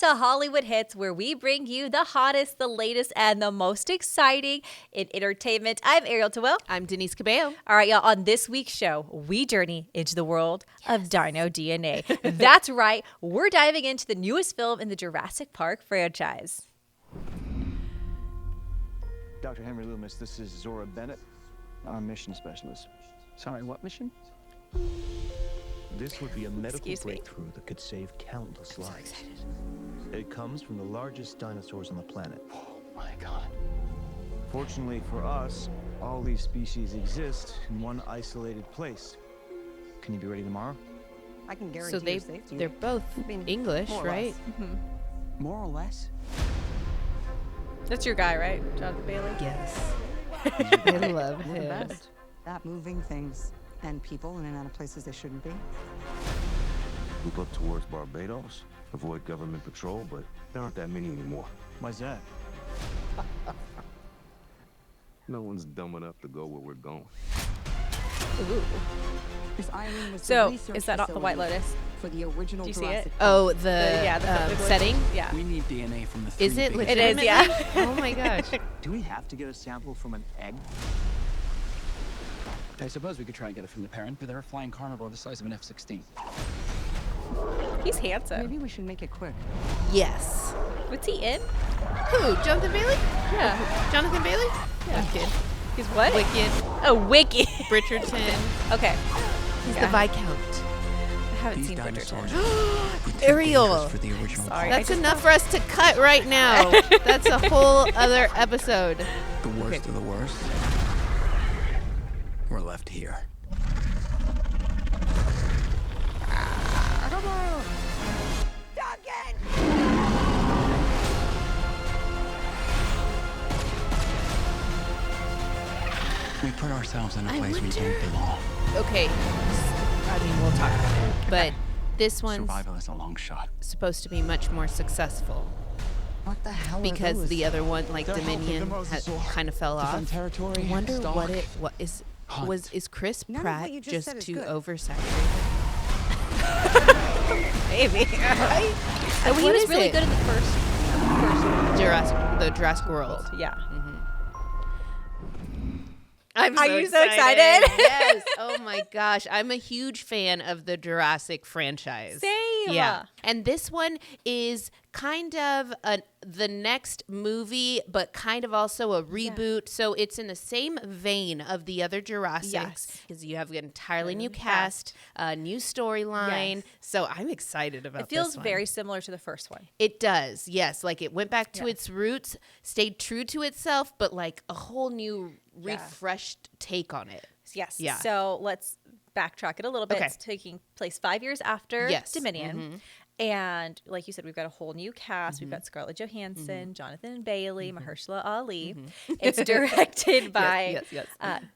to Hollywood Hits, where we bring you the hottest, the latest, and the most exciting in entertainment. I'm Ariel Tawil. I'm Denise Cabello. All right, y'all. On this week's show, we journey into the world of dino DNA. That's right. We're diving into the newest film in the Jurassic Park franchise. Dr. Henry Loomis, this is Zora Bennett, our mission specialist. Sorry, what mission? This would be a medical breakthrough that could save countless lives. It comes from the largest dinosaurs on the planet. Oh my God. Fortunately for us, all these species exist in one isolated place. Can you be ready tomorrow? I can guarantee your safety. They're both English, right? More or less? That's your guy, right? Jonathan Bailey? Yes. I love We're the him. best at moving things and people in and out of places they shouldn't be. Move up towards Barbados, avoid government patrol, but there aren't that many anymore. Why's that? No one's dumb enough to go where we're going. Ooh. This island was So, the research is that not the White facility Lotus? for the original Do you see Jurassic it? Park. Oh, the setting? Yeah. We need DNA from the three Is it biggest- It is, legitimately? yeah. Oh my gosh. Do we have to get a sample from an egg? I suppose we could try and get it from the parent, but they're a flying carnivore the size of an F-16. He's handsome. Maybe we should make it quick. Yes. What's he in? Who? Jonathan Bailey? Yeah. Jonathan Bailey? Wicked. He's what? Wicked. Oh, Wicked. Bridgerton. Okay. He's Yeah. the Viscount. I haven't These seen dinosaurs Bridgerton. would take Ariel. interest for the original Sorry. park. That's enough for us to cut right now. That's a whole other episode. The worst of the worst. We're left here. We put ourselves in a place we don't belong. Okay. I mean, we'll talk about it. But this one's Survival is a long shot. supposed to be much more successful What the hell because are those? the other one, like They're helping Dominion, the mosasaur kind of fell off. defend territory, I wonder stalk, what is hunt. is Chris None of Pratt what you just just said is too good. oversaturated? Maybe. And he What was is really it? good in the first. The Jurassic World. Yeah. I'm Are you so excited? Yes. Oh my gosh. I'm a huge fan of the Jurassic franchise. Same. Yeah. And this one is kind of the next movie, but kind of also a reboot. So it's in the same vein of the other Jurassics. Yes. Because you have an entirely new cast, a new storyline. Yes. So I'm excited about It feels this one. very similar to the first one. It does, yes. Like it went back to Yeah. its roots, stayed true to itself, but like a whole new, refreshed take on it. Yes. Yeah. So let's backtrack it a little bit. Okay. It's taking place 5 years after Yes. Dominion. And like you said, we've got a whole new cast. We've got Scarlett Johansson, Jonathan Bailey, Mahershala Ali. It's directed by yes.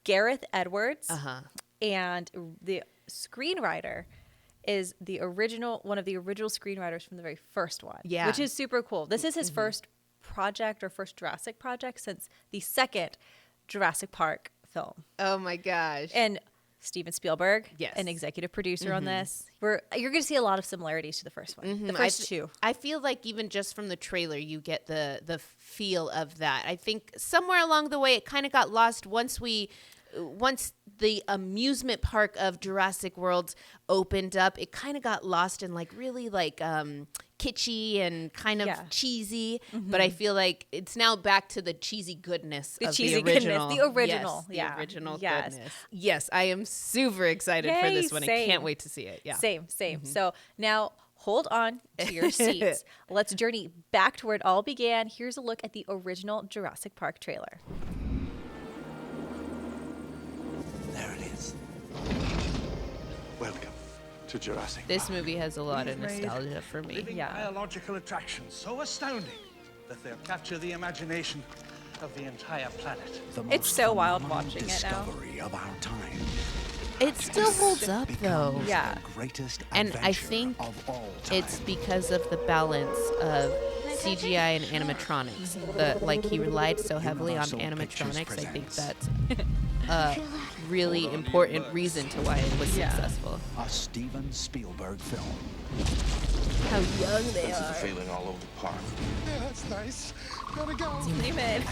Gareth Edwards. Uh-huh. And the screenwriter is one of the original screenwriters from the very first one. Yeah. Which is super cool. This is his first project or first Jurassic project since the second Jurassic Park film. Oh my gosh. And Steven Spielberg, Yes. an executive producer on this. You're going to see a lot of similarities to the first one. The first two. I feel like even just from the trailer, you get the feel of that. I think somewhere along the way, it kind of got lost once the amusement park of Jurassic World opened up. It kind of got lost in like really like kitschy and kind of cheesy. But I feel like it's now back to the cheesy goodness of cheesy the original. goodness, the original, Yes, yeah. the original Yes. goodness. Yes, I am super excited for Yay, this one. I same. can't wait to see it. Yeah. Same. So now hold on to your seats. Let's journey back to where it all began. Here's a look at the original Jurassic Park trailer. There it is. Welcome to Jurassic This movie has a lot of We've made nostalgia for me. living Yeah. biological attractions so astounding that they'll capture the imagination of the entire planet. The It's most so wild phenomenal watching it now. discovery of our time. It still holds up though. Becomes Yeah. the greatest And I adventure think of all time. it's because of the balance of CGI and animatronics. Like he relied so heavily on Universal Pictures animatronics. I think presents. that's a really important reason to why it was Yeah. successful. a Steven Spielberg film. How young they Fences are. failing all over the park. Yeah, that's nice. Gotta go. Zoom in.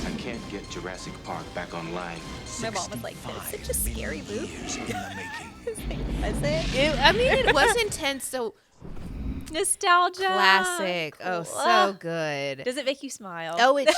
I can't get Jurassic Park back online. My mom was like, "That's such a scary movie." Was it? It was intense. So Nostalgia. classic. Oh, so good. Does it make you smile? Oh, it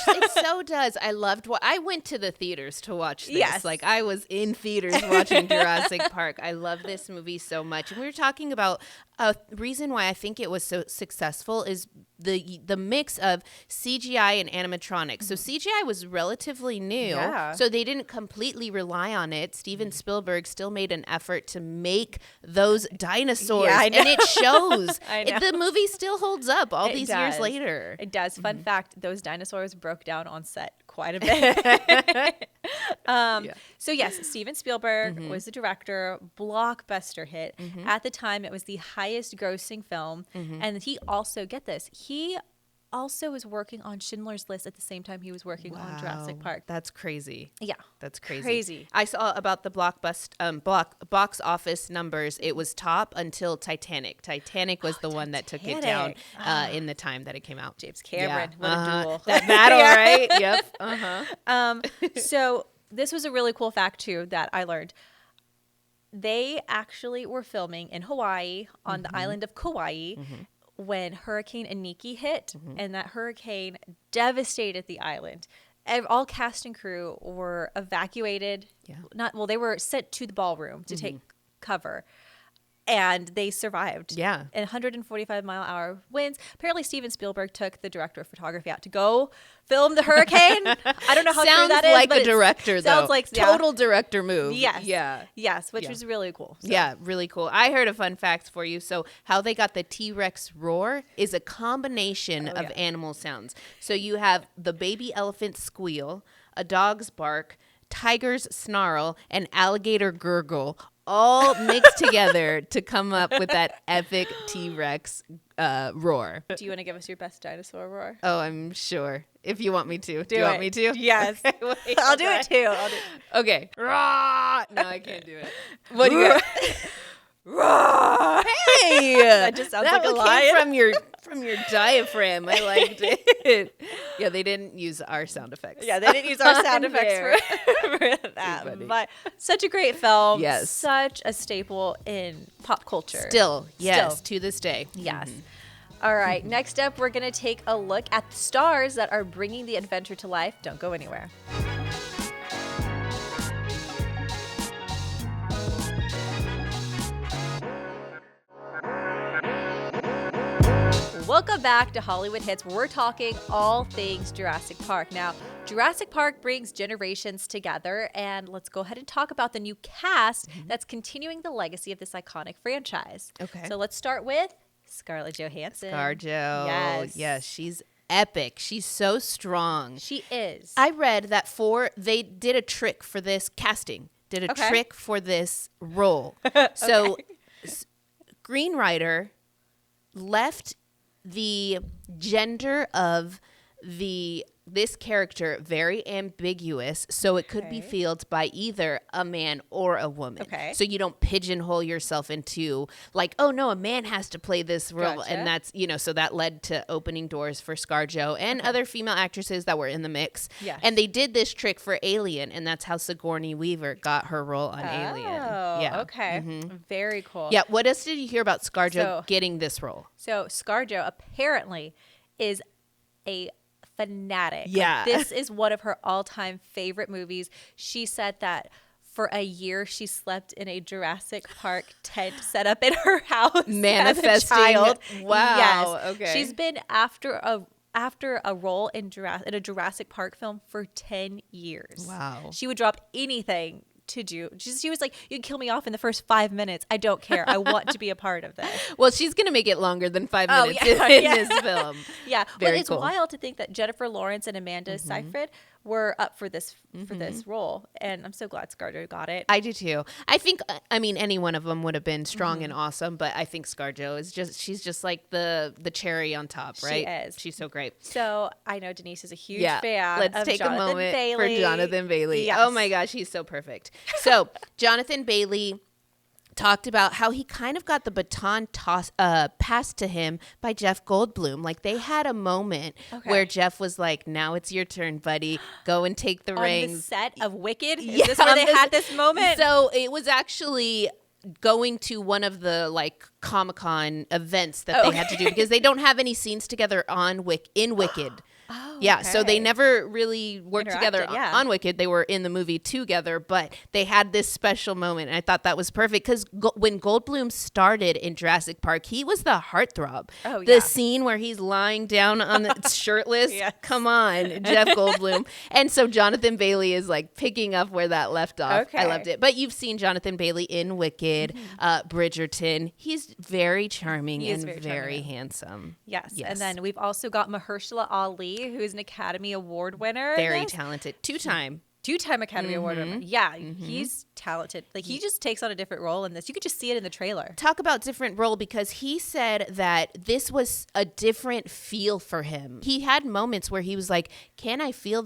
so does. I loved what I went to the theaters to watch this. Yes. Like I was in theaters watching Jurassic Park. I love this movie so much. And we were talking about a reason why I think it was so successful is the mix of CGI and animatronics. So CGI was relatively new. Yeah. So they didn't completely rely on it. Steven Spielberg still made an effort to make those dinosaurs. Yeah, I know. And it shows. I know. The movie still holds up all It these years does. later. It does. Fun fact, those dinosaurs broke down on set quite a bit. So yes, Steven Spielberg was the director, blockbuster hit. At the time, it was the highest grossing film. And he also, get this, he also was working on Schindler's List at the same time he was working on Jurassic Park. That's crazy. Yeah. That's crazy. Crazy. I saw about the box office numbers. It was top until Titanic. Titanic was the one that took it down in the time that it came out. James Cameron, what a duel. That battle, right? Yep. So this was a really cool fact too that I learned. They actually were filming in Hawaii on the island of Kauai when Hurricane Iniki hit, and that hurricane devastated the island. All cast and crew were evacuated. Yeah. They were sent to the ballroom to take cover. And they survived. Yeah. And 145-mile-an-hour winds. Apparently, Steven Spielberg took the director of photography out to go film the hurricane. I don't know how true Sounds that is, like but a director, though. Sounds like total director move. Yes. Yeah. Yes, which was really cool. So. Yeah, really cool. I heard a fun fact for you. So how they got the T-Rex roar is a combination of animal sounds. So you have the baby elephant squeal, a dog's bark, tiger's snarl, and alligator gurgle, all mixed together to come up with that epic T-Rex roar. Do you want to give us your best dinosaur roar? Oh, I'm sure. If you want me to. Do you want me to? Yes. Okay, wait, I'll do it too. Okay. Roar! No, I can't do it. What do you got? Roar! Hey! That just sounds like a came lion. from your diaphragm. I liked it. Yeah, they didn't use our sound effects. Yeah, they didn't use our sound effects There. for that. But such a great film. Yes. Such a staple in pop culture. Still, yes, to this day. Yes. All right. Next up, we're going to take a look at the stars that are bringing the adventure to life. Don't go anywhere. Welcome back to Hollywood Hits, where we're talking all things Jurassic Park. Now, Jurassic Park brings generations together, and let's go ahead and talk about the new cast that's continuing the legacy of this iconic franchise. Okay. So let's start with Scarlett Johansson. ScarJo. Yes, she's epic. She's so strong. She is. I read that they did a trick for this casting, did a trick for this role. So, screenwriter left the gender of this character very ambiguous, so it could be filled by either a man or a woman. Okay. So you don't pigeonhole yourself into like, oh no, a man has to play this role. Gotcha. And that's, so that led to opening doors for ScarJo and other female actresses that were in the mix. Yes. And they did this trick for Alien, and that's how Sigourney Weaver got her role on Alien. Oh, Yeah. okay. Very cool. Yeah. What else did you hear about ScarJo getting this role? So ScarJo apparently is a fanatic. Yeah. This is one of her all-time favorite movies. She said that for a year she slept in a Jurassic Park tent set up in her house Manifesting. as a child. Wow. Yes. Okay. She's been after a role in a Jurassic Park film for 10 years. Wow. She would drop anything to do. She was like, you can kill me off in the first 5 minutes. I don't care. I want to be a part of this. Well, she's going to make it longer than 5 minutes in this film. Yeah. Very But it's cool. wild to think that Jennifer Lawrence and Amanda Seyfried were up for this role. And I'm so glad ScarJo got it. I do too. I think, any one of them would have been strong and awesome, but I think ScarJo is she's just like the cherry on top, right? She is. She's so great. So I know Denise is a huge Yeah. fan Let's of take Jonathan a moment Bailey. for Jonathan Bailey. Yes. Oh my gosh, he's so perfect. So Jonathan Bailey talked about how he kind of got the baton passed to him by Jeff Goldblum. Like they had a moment where Jeff was like, "Now it's your turn, buddy. Go and take the reins." On the set of Wicked? Is this where they had this moment? So it was actually going to one of the like Comic-Con events that they had to do because they don't have any scenes together in Wicked. Yeah, so they never really worked together on Wicked. They were in the movie together, but they had this special moment, and I thought that was perfect because when Goldblum started in Jurassic Park, he was the heartthrob. The scene where he's lying down on the shirtless, come on, Jeff Goldblum. And so Jonathan Bailey is like picking up where that left off. I loved it. But you've seen Jonathan Bailey in Wicked, Bridgerton. He's very charming and very handsome. Yes, and then we've also got Mahershala Ali, who's an Academy Award winner. Very talented. Two-time Academy Award winner. Yeah, he's talented. Like he just takes on a different role in this. You could just see it in the trailer. Talk about different role because he said that this was a different feel for him. He had moments where he was like, "Can I fill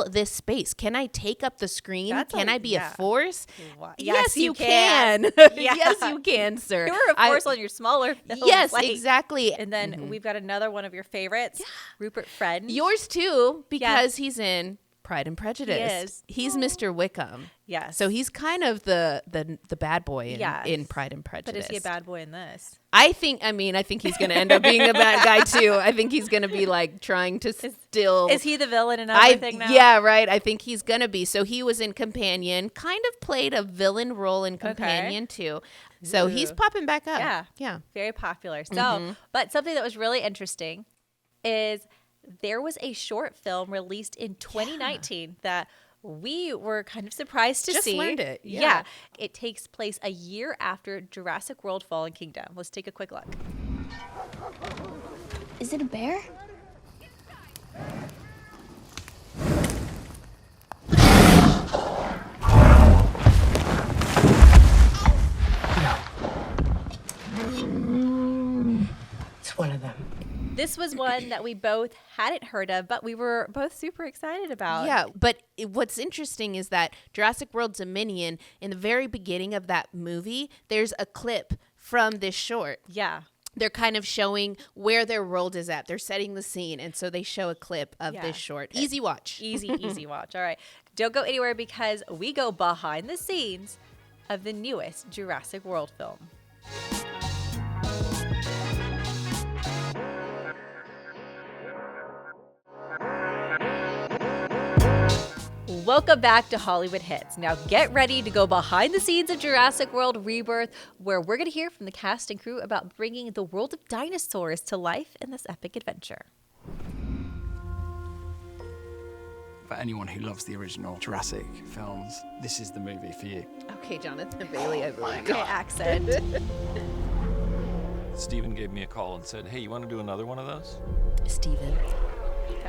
this space? Can I take up the screen? Can I be a force?" Wow. Yes, you can. Yes, you can, sir. You were a force on your smaller films. Yes, exactly. And then we've got another one of your favorites, Rupert Friend. Yours too, because he's in Pride and Prejudice. He's Mr. Wickham. Yes. So he's kind of the bad boy in Pride and Prejudice. But is he a bad boy in this? I think he's going to end up being a bad guy too. I think he's going to be like trying to still. Is he the villain in everything now? Yeah, right. I think he's going to be. So he was in Companion, kind of played a villain role in Companion too. So he's popping back up. Yeah. Very popular. So, but something that was really interesting is there was a short film released in 2019 that we were kind of surprised to see. Just learned it. Yeah. It takes place a year after Jurassic World Fallen Kingdom. Let's take a quick look. Is it a bear? It's one of them. This was one that we both hadn't heard of, but we were both super excited about. Yeah, but what's interesting is that Jurassic World Dominion, in the very beginning of that movie, there's a clip from this short. Yeah. They're kind of showing where their world is at. They're setting the scene, and so they show a clip of this short. Easy watch. Easy watch. All right. Don't go anywhere because we go behind the scenes of the newest Jurassic World film. Welcome back to Hollywood Hits. Now get ready to go behind the scenes of Jurassic World Rebirth, where we're going to hear from the cast and crew about bringing the world of dinosaurs to life in this epic adventure. For anyone who loves the original Jurassic films, this is the movie for you. Okay, Jonathan Bailey, I believe. Okay, accent. Steven gave me a call and said, "Hey, you want to do another one of those?" Steven.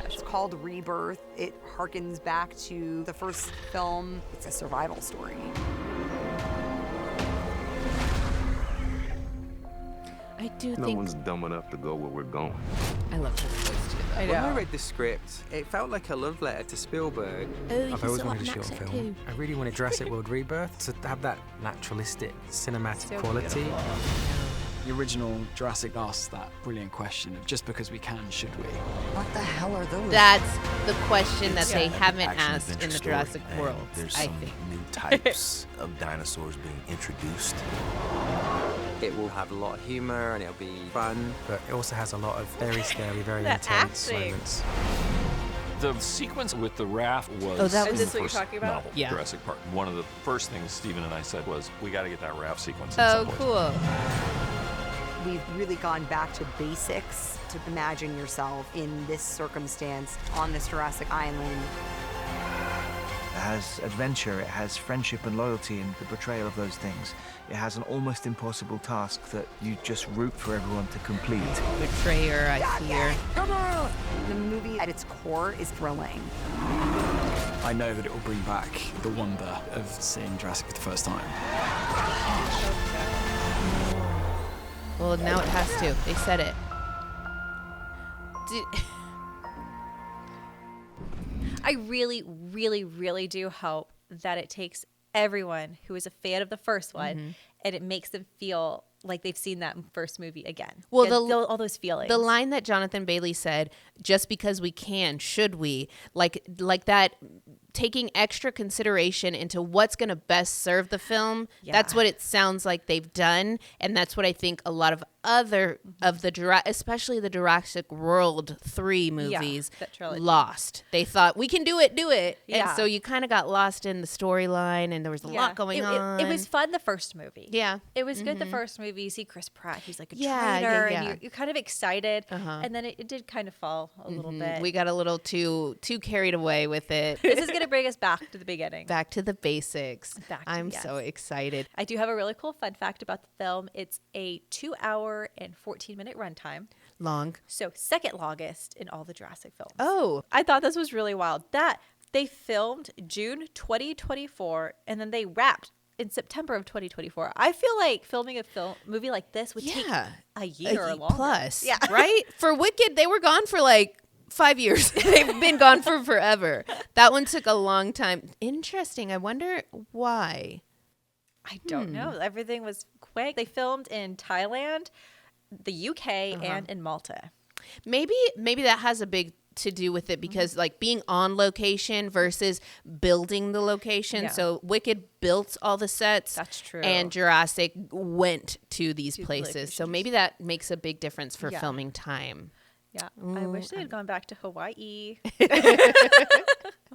It's called Rebirth. It harkens back to the first film. It's a survival story. I do No think one's dumb enough to go where we're going. I love her voice too. I When I know. read the script, it felt like a love letter to Spielberg. I've always wanted a short film. I really wanted Jurassic World Rebirth to have that naturalistic, cinematic quality. Beautiful. The original Jurassic asked that brilliant question of just because we can, should we? What the hell are those? That's the question that they haven't Action asked in adventure the story, Jurassic and World, There's I some think. new types of dinosaurs being introduced. It will have a lot of humor and it'll be fun. But it also has a lot of very scary, very That intense acting. moments. The sequence with the raft was Oh, that in was- the Is this what you're first talking about? novel, Yeah. Jurassic Park. One of the first things Steven and I said was, we got to get that raft sequence in some Oh, place. cool. We've really gone back to basics to imagine yourself in this circumstance on this Jurassic Island. It has adventure, it has friendship and loyalty and the portrayal of those things. It has an almost impossible task that you just root for everyone to complete. Betrayer, I fear. Come on! The movie at its core is thrilling. I know that it will bring back the wonder of seeing Jurassic for the first time. Well, now it has to. They said it. I really, really, really do hope that it takes everyone who is a fan of the first one and it makes them feel like they've seen that first movie again. Well, all those feelings. The line that Jonathan Bailey said, "Just because we can, should we?" Like that, taking extra consideration into what's going to best serve the film. Yeah. That's what it sounds like they've done, and that's what I think a lot of other of the especially the Jurassic World 3 movies lost. They thought, we can do it. Yeah. And so you kind of got lost in the storyline, and there was a lot going on. It was fun the first movie. Yeah. It was good the first movie. You see Chris Pratt, he's like a Yeah, trainer, yeah. and you're kind of excited. And then it did kind of fall a little bit. We got a little too carried away with it. This is going to bring us back to the beginning. Back to the basics. I'm yes. so excited. I do have a really cool fun fact about the film. It's a 2-hour and 14-minute runtime. Long. So second longest in all the Jurassic films. Oh. I thought this was really wild. That they filmed June 2024, and then they wrapped in September of 2024. I feel like filming a movie like this would take a year or longer. Plus. Yeah. Right? For Wicked, they were gone for like 5 years. They've been gone for forever. That one took a long time. Interesting. I wonder why. I don't know. Everything was quick. They filmed in Thailand, the UK, and in Malta. Maybe that has a big to do with it because like being on location versus building the location. Yeah. So Wicked built all the sets. That's true. And Jurassic went to these places. So maybe that makes a big difference for filming time. Yeah. I wish they had gone back to Hawaii.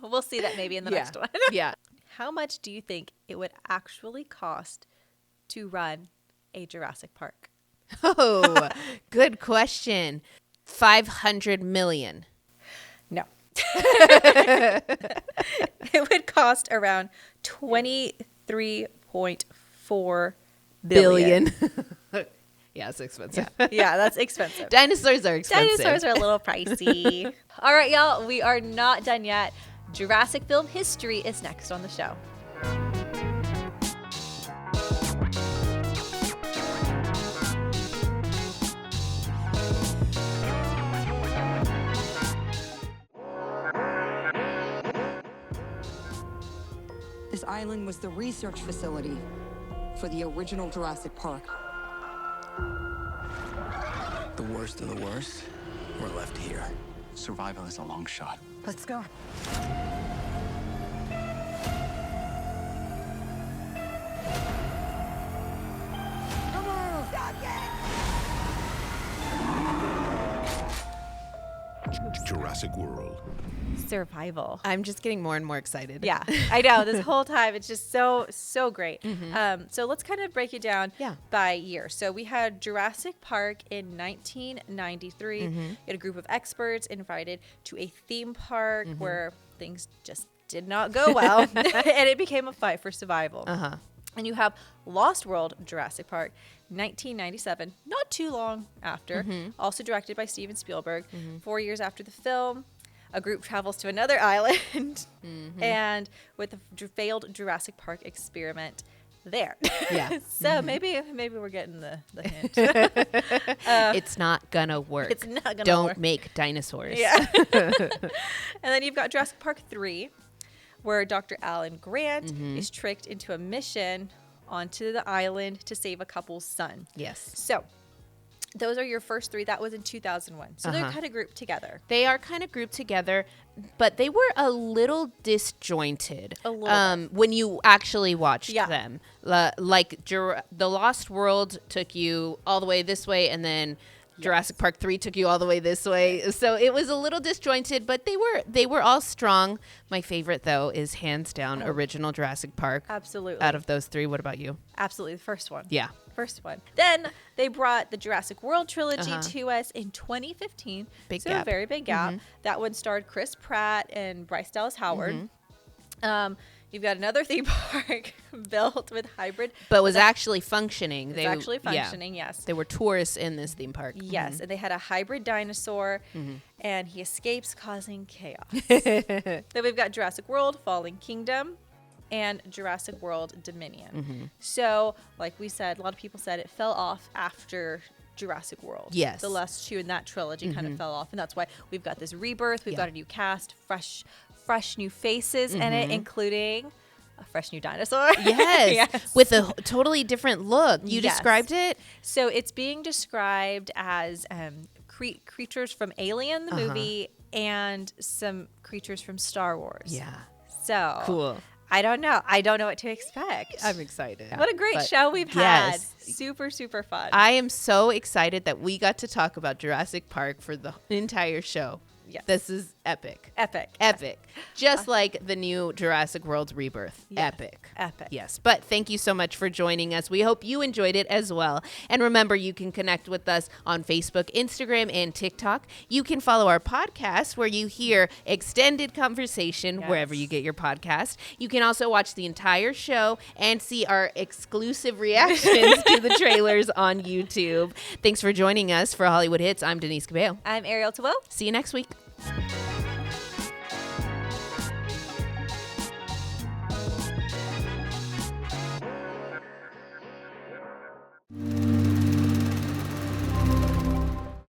We'll see that maybe in the next one. Yeah. How much do you think it would actually cost to run a Jurassic Park? Oh, good question. 500 million. No. It would cost around 23.4 billion. Yeah, it's expensive. Yeah, that's expensive. Dinosaurs are expensive. Dinosaurs are a little pricey. All right, y'all, we are not done yet. Jurassic film history is next on the show. This island was the research facility for the original Jurassic Park. The worst of the worst, we're left here. Survival is a long shot. Let's go. Come on! Stop it! Jurassic World. Survival. I'm just getting more and more excited. Yeah, I know. This whole time, it's just so great. So let's kind of break it down by year. So we had Jurassic Park in 1993. We had a group of experts invited to a theme park where things just did not go well, and it became a fight for survival. And you have Lost World Jurassic Park, 1997, not too long after, also directed by Steven Spielberg. 4 years after the film, a group travels to another island and with a failed Jurassic Park experiment there. Yeah. So maybe we're getting the hint. It's not gonna work. It's not gonna work. Don't make dinosaurs. Yeah. And then you've got Jurassic Park 3, where Dr. Alan Grant is tricked into a mission onto the island to save a couple's son. Yes. So those are your first three. That was in 2001. So they're kind of grouped together. They are kind of grouped together, but they were a little disjointed when you actually watched them. Like The Lost World took you all the way this way, and then Jurassic Park 3 took you all the way this way. So it was a little disjointed, but they were all strong. My favorite, though, is hands down original Jurassic Park. Absolutely. Out of those three, what about you? Absolutely. The first one. Yeah. First one. Then they brought the Jurassic World trilogy to us in 2015. Big so gap. a very big gap. That one starred Chris Pratt and Bryce Dallas Howard. You've got another theme park built with hybrid. But was actually functioning. It's actually functioning, yes. There were tourists in this theme park. Yes, and they had a hybrid dinosaur, and he escapes causing chaos. Then we've got Jurassic World, Fallen Kingdom, and Jurassic World Dominion. So, like we said, a lot of people said it fell off after Jurassic World. Yes. The last two in that trilogy kind of fell off, and that's why we've got this rebirth. We've got a new cast, fresh new faces in it, including a fresh new dinosaur. Yes. With a totally different look. You described it? So it's being described as creatures from Alien, the movie, and some creatures from Star Wars. Yeah. So cool. I don't know. I don't know what to expect. I'm excited. What a great show we've had. Super, super fun. I am so excited that we got to talk about Jurassic Park for the entire show. Yes. This is epic. Epic. Just like the new Jurassic World Rebirth. Yes. Epic. Yes. But thank you so much for joining us. We hope you enjoyed it as well. And remember, you can connect with us on Facebook, Instagram, and TikTok. You can follow our podcast where you hear extended conversation wherever you get your podcast. You can also watch the entire show and see our exclusive reactions to the trailers on YouTube. Thanks for joining us for Hollywood Hits. I'm Denise Cabello. I'm Ariel Tawil. See you next week.